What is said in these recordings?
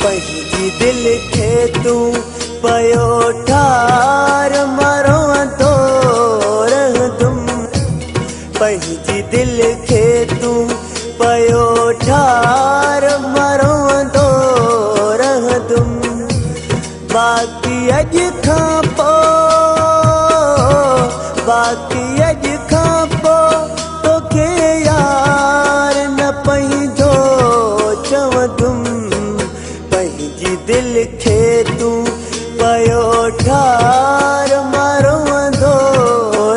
पंहिंजी दिल खे तूं पयो ठार मरो तो रहंदुमि पंहिंजी दिल खे तूं पयो ठार मरो तो रहंदुमि बाक़ी अॼु खां पोइ तोखे यार न पंहिंजो चवंदुमि पंहिंजी दिल खे तूं पयो ठार मरंदो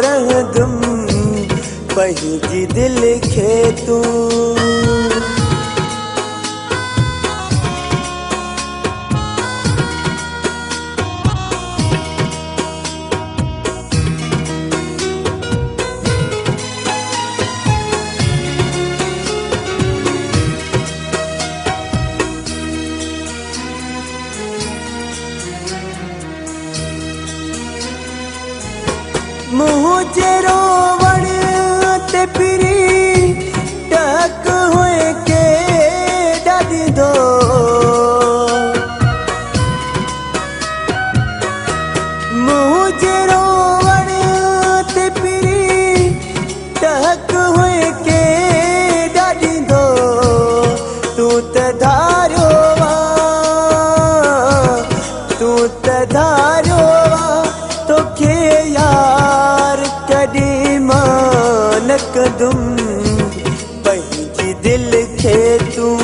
रहंदुमि पंहिंजी दिल खे तूं मुंहिंजे रोवण ते पिरी टक हुए के ॾींदो मुंहिंजे रोवण ते पिरी टक हुए के ॾींदो तूं त धारियो तोखे यार कॾहिं मां न कंदुमि पंहिंजी दिल खे तूं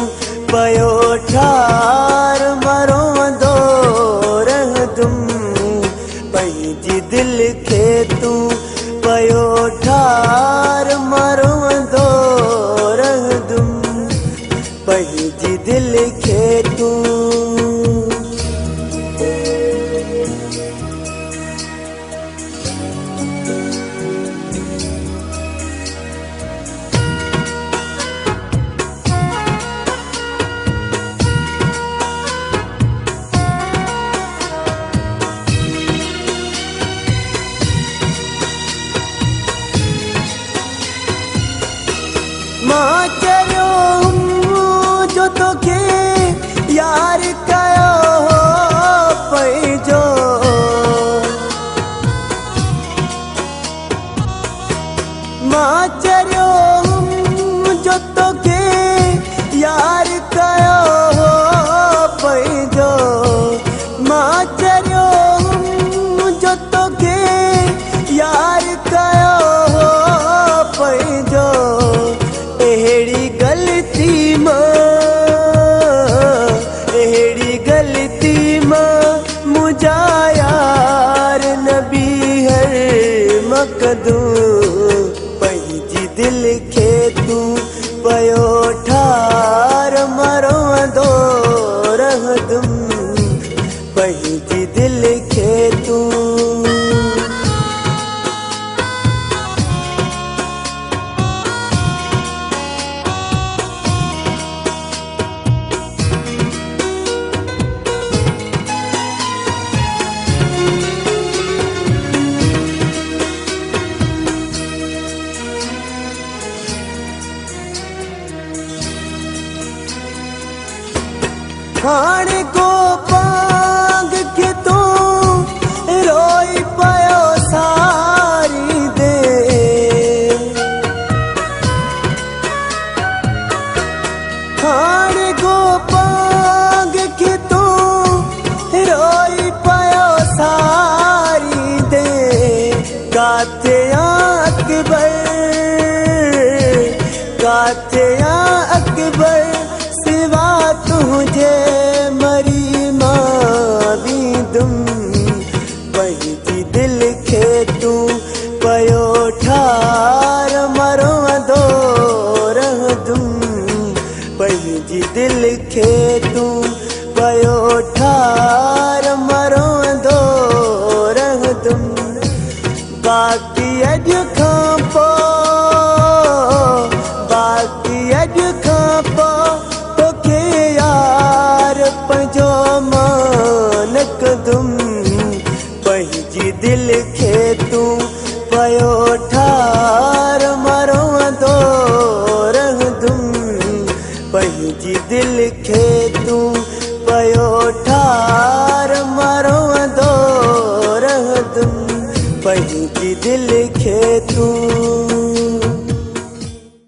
पयो ठार मरंदो रहंदुमि पंहिंजी दिल खे तूं पयो ठार मरंदो रहंदुमि पंहिंजी दिल खे तूं मां चयो जो तोखे यार कयो पंहिंजो मां चयो जो तोखे यार कयो पंहिंजो मां चयो जो तोखे यार कयो पंहिंजो अहिड़ी ग़लती मां मुंहिंजा यार न बीहर मकदूं पंहिंजी दिल खे तूं पयो ठार मरंदो रहंदुमि पंहिंजी दिल खे तूं हाणे को पांग के तूं रोई पयो सारी दे हाणे को पांग के तूं रोई पयो सारी दे काथे अकबर सिवा तुझे मरी मां बींदुमि पंहिंजी दिल खे तूं पयो ठार मरंदो रहंदुमि पंहिंजी दिल खे तूं पयो ठार मरंदो रहंदुमि बाक़ी अॼु खां पोइ बाक़ी अॼु खां पोइ तोखे यार पंहिंजो